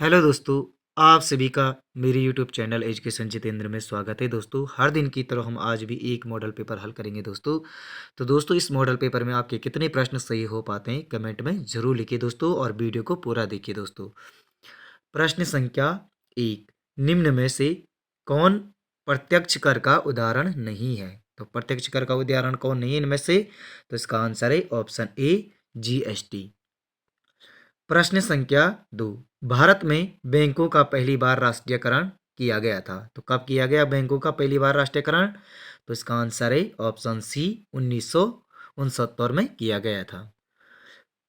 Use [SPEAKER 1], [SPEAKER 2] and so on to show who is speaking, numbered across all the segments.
[SPEAKER 1] Hello दोस्तों, आप सभी का मेरे यूट्यूब चैनल एजुकेशन जितेंद्र में स्वागत है। दोस्तों, हर दिन की तरह हम आज भी एक मॉडल पेपर हल करेंगे। दोस्तों इस मॉडल पेपर में आपके कितने प्रश्न सही हो पाते हैं कमेंट में ज़रूर लिखिए दोस्तों, और वीडियो को पूरा देखिए दोस्तों। प्रश्न संख्या 1, निम्न में से कौन प्रत्यक्ष कर का उदाहरण नहीं है? तो प्रत्यक्ष कर का उदाहरण कौन नहीं है इनमें से? तो इसका आंसर है ऑप्शन ए, जीएसटी। प्रश्न संख्या 2, भारत में बैंकों का पहली बार राष्ट्रीयकरण किया गया था। तो कब किया गया बैंकों का पहली बार राष्ट्रीयकरण? तो इसका आंसर है ऑप्शन सी, 1969 में किया गया था।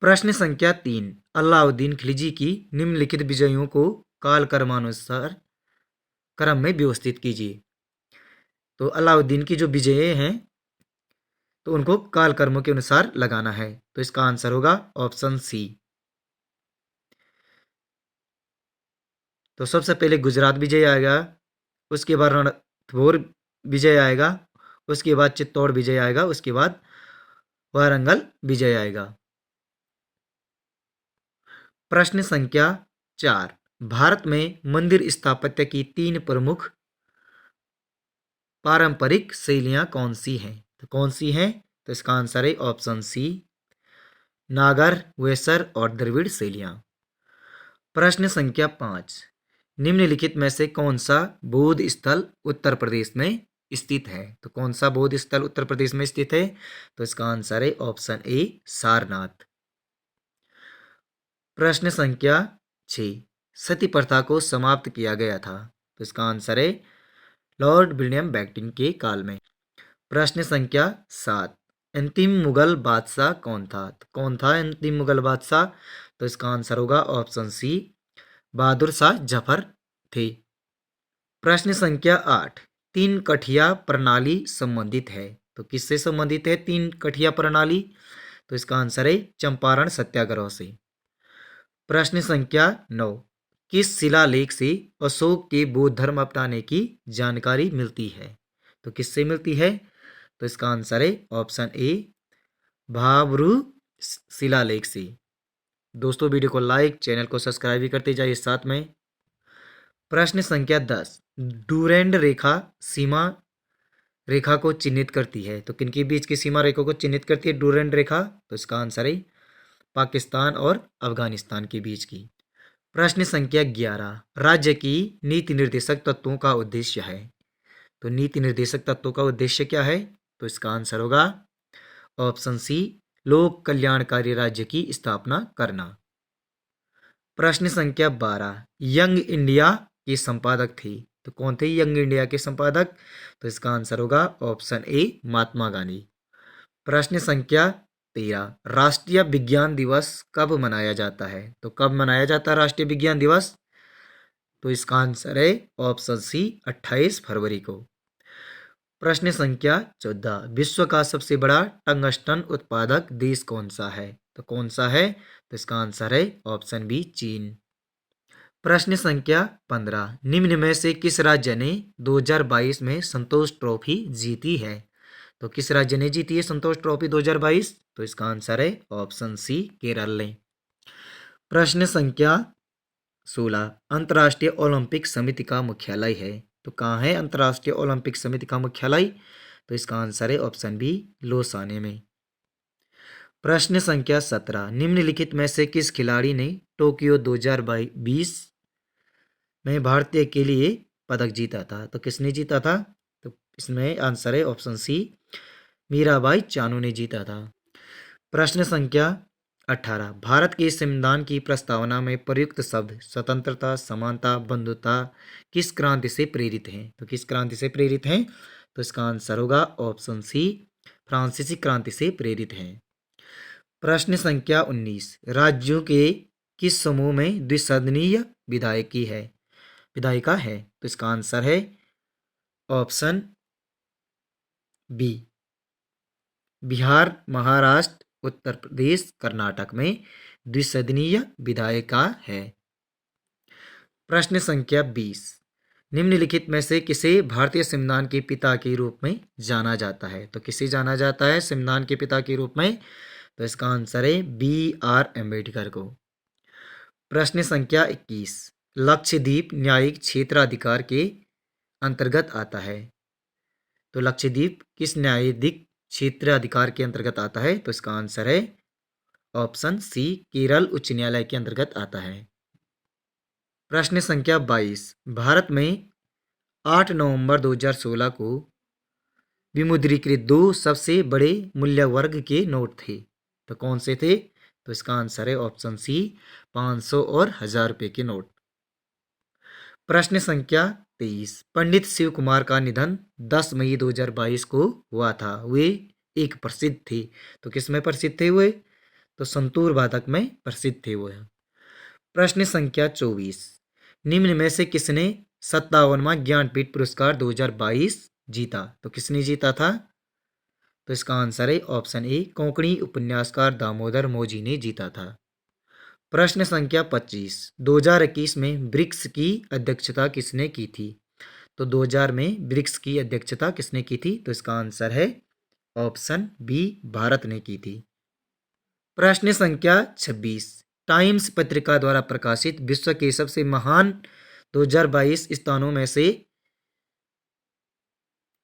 [SPEAKER 1] प्रश्न संख्या 3, अलाउद्दीन खिलजी की निम्नलिखित विजयों को कालक्रमानुसार क्रम में व्यवस्थित कीजिए। तो अलाउद्दीन की जो विजय हैं तो उनको कालक्रमों के अनुसार लगाना है। तो इसका आंसर होगा ऑप्शन सी। तो सबसे पहले गुजरात विजय आएगा, उसके बाद रणथंभौर विजय आएगा, उसके बाद चित्तौड़ विजय आएगा, उसके बाद वारंगल विजय आएगा। प्रश्न संख्या 4, भारत में मंदिर स्थापत्य की 3 प्रमुख पारंपरिक शैलियां कौन सी हैं? तो कौन सी हैं? तो इसका आंसर है ऑप्शन सी, नागर, वेसर और द्रविड़ शैलियां। प्रश्न संख्या 5, निम्नलिखित में से कौन सा बौद्ध स्थल उत्तर प्रदेश में स्थित है? तो कौन सा बौद्ध स्थल उत्तर प्रदेश में स्थित है? तो इसका आंसर है ऑप्शन ए, सारनाथ। प्रश्न संख्या 6, सती प्रथा को समाप्त किया गया था। तो इसका आंसर है लॉर्ड विलियम बेंटिंक के काल में। प्रश्न संख्या 7, अंतिम मुगल बादशाह कौन था? तो कौन था अंतिम मुगल बादशाह? तो इसका आंसर होगा ऑप्शन सी, बहादुर शाह जफर थे। प्रश्न संख्या 8, 3 कठिया प्रणाली संबंधित है। तो किससे संबंधित है 3 कठिया प्रणाली? तो इसका आंसर है चंपारण सत्याग्रह से। प्रश्न संख्या 9, किस शिलालेख से अशोक के बौद्ध धर्म अपनाने की जानकारी मिलती है? तो किससे मिलती है? तो इसका आंसर है ऑप्शन ए, भाब्रू शिलालेख से। दोस्तों वीडियो को लाइक, चैनल को सब्सक्राइब भी करते जाइए साथ में। प्रश्न संख्या 10, डूरेंड रेखा सीमा रेखा को चिन्हित करती है। तो किनके बीच की सीमा रेखा को चिन्हित करती है डूरेंड रेखा? तो इसका आंसर है पाकिस्तान और अफगानिस्तान के बीच की। प्रश्न संख्या 11, राज्य की नीति निर्देशक तत्वों का उद्देश्य है। तो नीति निर्देशक तत्वों का उद्देश्य क्या है? तो इसका आंसर होगा ऑप्शन सी, लोक कल्याणकारी राज्य की स्थापना करना। प्रश्न संख्या 12, यंग इंडिया के संपादक थे। तो कौन थे यंग इंडिया के संपादक? तो इसका आंसर होगा ऑप्शन ए, महात्मा गांधी। प्रश्न संख्या 13, राष्ट्रीय विज्ञान दिवस कब मनाया जाता है? तो कब मनाया जाता है राष्ट्रीय विज्ञान दिवस? तो इसका आंसर है ऑप्शन सी, 28 फरवरी को। प्रश्न संख्या 14, विश्व का सबसे बड़ा टंगस्टन उत्पादक देश कौन सा है? तो कौन सा है? तो इसका आंसर है ऑप्शन बी, चीन। प्रश्न संख्या 15, निम्न में से किस राज्य ने 2022 में संतोष ट्रॉफी जीती है? तो किस राज्य ने जीती है संतोष ट्रॉफी 2022? तो इसका आंसर है ऑप्शन सी, केरल ने। प्रश्न संख्या 16, अंतर्राष्ट्रीय ओलंपिक समिति का मुख्यालय है। तो कहाँ है अंतर्राष्ट्रीय ओलंपिक समिति का मुख्यालय? तो इसका आंसर है ऑप्शन बी, लोसाने में। प्रश्न संख्या 17, निम्नलिखित में से किस खिलाड़ी ने टोक्यो 2020 में भारतीय के लिए पदक जीता था? तो किसने जीता था? तो इसमें आंसर है ऑप्शन सी, मीराबाई चानू ने जीता था। प्रश्न संख्या 18, भारत के संविधान की प्रस्तावना में प्रयुक्त शब्द स्वतंत्रता, समानता, बंधुता किस क्रांति से प्रेरित हैं? तो किस क्रांति से प्रेरित हैं? तो इसका आंसर होगा ऑप्शन सी, फ्रांसीसी क्रांति से प्रेरित हैं। प्रश्न संख्या 19, राज्यों के किस समूह में द्विसदनीय विधायिका है? तो इसका आंसर है ऑप्शन बी, बिहार, महाराष्ट्र, उत्तर प्रदेश, कर्नाटक में द्विसदनीय विधायिका है। प्रश्न संख्या 20, निम्नलिखित में से किसे भारतीय संविधान के पिता के रूप में जाना जाता है? तो किसे जाना जाता है संविधान के पिता के रूप में? तो इसका आंसर है बी आर अम्बेडकर को। प्रश्न संख्या 21, लक्षद्वीप न्यायिक क्षेत्राधिकार के अंतर्गत आता है? तो लक्षद्वीप किस न्यायिक क्षेत्राधिकार के अंतर्गत आता है? तो इसका आंसर है ऑप्शन सी, केरल उच्च न्यायालय के अंतर्गत आता है। प्रश्न संख्या 22, भारत में 8 नवंबर 2016 को विमुद्रीकृत दो सबसे बड़े मूल्य वर्ग के नोट थे, तो कौन से थे? तो इसका आंसर है ऑप्शन सी, 500 और 1000 रुपये के नोट। प्रश्न संख्या 23, पंडित शिव कुमार का निधन 10 मई 2022 को हुआ था। वे एक प्रसिद्ध थे, तो किस में प्रसिद्ध थे वे? तो संतूर वादक में प्रसिद्ध थे वो। प्रश्न संख्या 24, निम्न में से किसने 57वां ज्ञानपीठ पुरस्कार 2022 जीता? तो किसने जीता था? तो इसका आंसर है ऑप्शन ए, कोंकणी उपन्यासकार दामोदर मौजी ने जीता था। प्रश्न संख्या 25, 2021 में ब्रिक्स की अध्यक्षता किसने की थी? तो 2000 में ब्रिक्स की अध्यक्षता किसने की थी? तो इसका आंसर है ऑप्शन बी, भारत ने की थी। प्रश्न संख्या 26, टाइम्स पत्रिका द्वारा प्रकाशित विश्व के सबसे महान 2022 स्थानों में से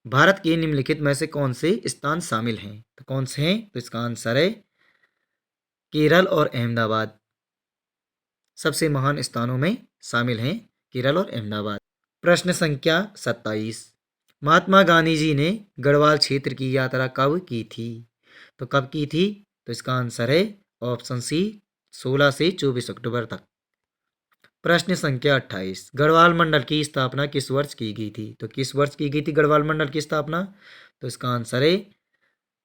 [SPEAKER 1] भारत के निम्नलिखित में से कौन से स्थान शामिल हैं? तो कौन से हैं? तो इसका आंसर है केरल और अहमदाबाद सबसे महान स्थानों में शामिल हैं, केरल और अहमदाबाद। प्रश्न संख्या 27, महात्मा गांधी जी ने गढ़वाल क्षेत्र की यात्रा कब की थी? तो कब की थी? तो इसका आंसर है ऑप्शन सी, 16 से 24 अक्टूबर तक। प्रश्न संख्या 28, गढ़वाल मंडल की स्थापना किस वर्ष की गई थी? तो किस वर्ष की गई थी गढ़वाल मंडल की स्थापना? तो इसका आंसर है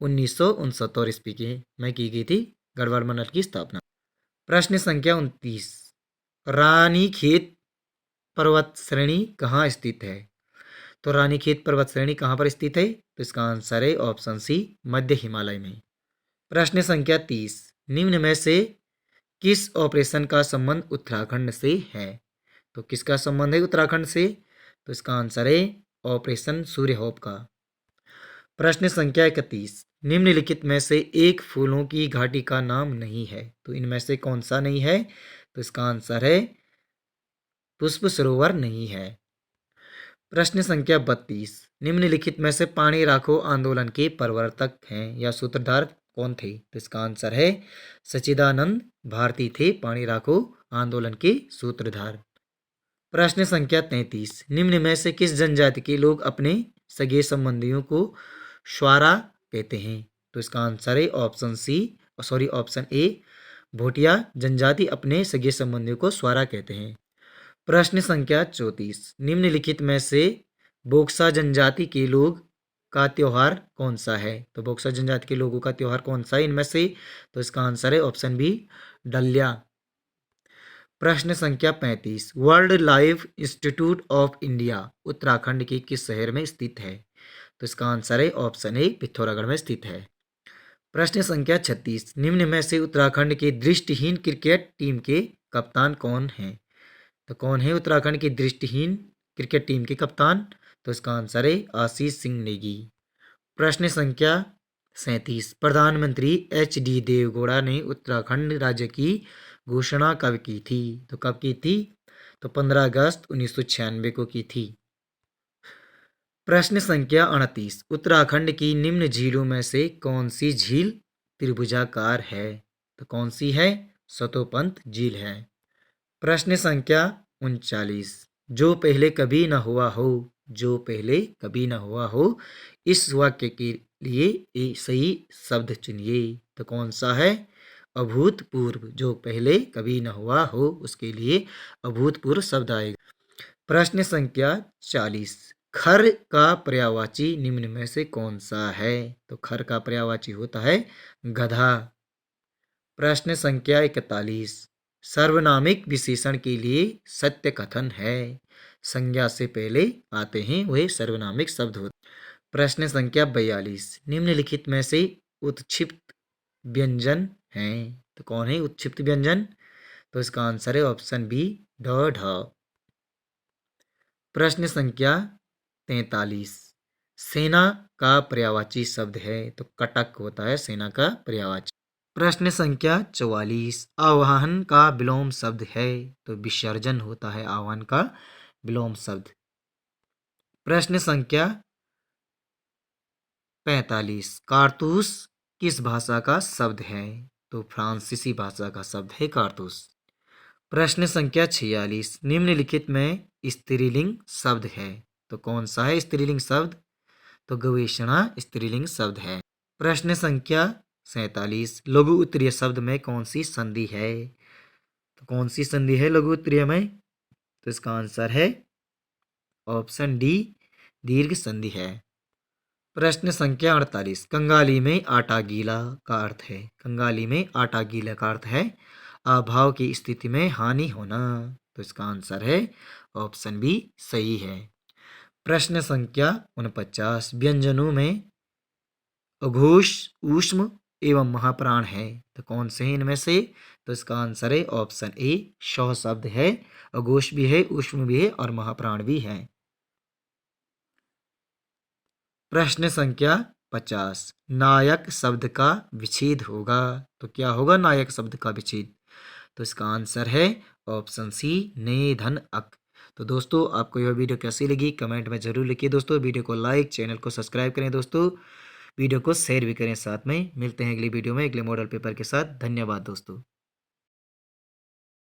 [SPEAKER 1] 1969 ईस्वी के में की गई थी गढ़वाल मंडल की स्थापना। प्रश्न संख्या 29, रानीखेत पर्वत श्रेणी कहाँ स्थित है? तो रानीखेत पर्वत श्रेणी कहाँ पर स्थित है? तो इसका आंसर है ऑप्शन सी, मध्य हिमालय में। प्रश्न संख्या 30, निम्न में से किस ऑपरेशन का संबंध उत्तराखंड से है? तो किसका संबंध है उत्तराखंड से? तो इसका आंसर है ऑपरेशन सूर्यहोप का। प्रश्न संख्या 31, निम्नलिखित में से एक फूलों की घाटी का नाम नहीं है, तो इनमें से कौन सा नहीं है? तो इसका आंसर है पुष्प सरोवर नहीं है। प्रश्न संख्या 32, निम्नलिखित में से पानी राखो आंदोलन के प्रवर्तक हैं या सूत्रधार कौन थे? तो इसका आंसर है सच्चिदानंद भारती थे पानी राखो आंदोलन के सूत्रधार। प्रश्न संख्या 33, निम्न में से किस जनजाति के लोग अपने सगे संबंधियों को श्वारा कहते हैं? तो इसका आंसर है ऑप्शन ए, भोटिया जनजाति अपने सगे संबंधियों को श्वारा कहते हैं। प्रश्न संख्या 34, निम्नलिखित में से बोक्सा जनजाति के लोग का त्योहार कौन सा है? तो बोक्सा जनजाति के लोगों का त्योहार कौन सा है इनमें से? तो इसका आंसर है ऑप्शन बी, डल्या। प्रश्न संख्या 35, world life institute of India Uttarakhand के किस शहर में स्थित है? तो इसका आंसर है ऑप्शन ए, पिथौरागढ़ में स्थित है। प्रश्न संख्या 36, निम्न में से उत्तराखंड के दृष्टिहीन क्रिकेट टीम के कप्तान कौन हैं? तो कौन है उत्तराखंड की दृष्टिहीन क्रिकेट टीम के कप्तान? तो इसका आंसर है आशीष सिंह नेगी। प्रश्न संख्या 37, प्रधानमंत्री HD देवगौड़ा ने उत्तराखंड राज्य की घोषणा कब की थी? तो कब की थी? तो 15 अगस्त 1996 को की थी। प्रश्न संख्या 38, उत्तराखंड की निम्न झीलों में से कौन सी झील त्रिभुजाकार है? तो कौन सी है? सतोपंत झील है। प्रश्न संख्या 39, जो पहले कभी न हुआ हो, जो पहले कभी न हुआ हो, इस वाक्य के लिए एक सही शब्द चुनिए। तो कौन सा है? अभूतपूर्व। जो पहले कभी न हुआ हो उसके लिए अभूतपूर्व शब्द आएगा। प्रश्न संख्या 40, खर का पर्यायवाची निम्न में से कौन सा है? तो खर का पर्यायवाची होता है गधा। प्रश्न संख्या 41, सर्वनामिक विशेषण के लिए सत्य कथन है। संज्ञा से पहले आते हैं वह सर्वनामिक शब्द होते। प्रश्न संख्या 42, निम्नलिखित में से उत्क्षिप्त व्यंजन हैं। तो कौन है उत्क्षिप्त व्यंजन? तो इसका आंसर है ऑप्शन बी, ढ ढ। प्रश्न संख्या 43, सेना का पर्यायवाची शब्द है। तो कटक होता है सेना का पर्यायवाची। प्रश्न संख्या 44। आवाहन का विलोम शब्द है, तो विसर्जन होता है आवाहन का विलोम शब्द। प्रश्न संख्या 45। कारतूस किस भाषा का शब्द है, तो फ्रांसीसी भाषा का शब्द है कारतूस। प्रश्न संख्या 46। निम्नलिखित में स्त्रीलिंग शब्द है, तो कौन सा है स्त्रीलिंग शब्द, तो गवेषणा स्त्रीलिंग शब्द है। प्रश्न संख्या 47। लघु उत्तरीय शब्द में कौन सी संधि है, तो कौन सी संधि है लघु उत्तरीय में, तो इसका आंसर है ऑप्शन डी, दीर्घ संधि है। प्रश्न संख्या 48। कंगाली में आटा गीला का अर्थ है, कंगाली में आटा गीला का अर्थ है अभाव की स्थिति में हानि होना, तो इसका आंसर है ऑप्शन बी सही है। प्रश्न संख्या 49। व्यंजनों में अघोष, ऊष्म एवं महाप्राण है, तो कौन से हैं इनमें से, तो इसका आंसर है ऑप्शन ए, शौ शब्द है। अघोष भी है, ऊष्म भी है और महाप्राण भी है। प्रश्न संख्या 50। नायक शब्द का विच्छेद होगा, तो क्या होगा नायक शब्द का विच्छेद, तो इसका आंसर है ऑप्शन सी, ने धन अक। तो दोस्तों आपको यह वीडियो कैसी लगी कमेंट में जरूर लिखिए दोस्तों। वीडियो को लाइक, चैनल को सब्सक्राइब करें दोस्तों, वीडियो को शेयर भी करें। साथ में मिलते हैं अगली वीडियो में अगले मॉडल पेपर के साथ। धन्यवाद दोस्तों।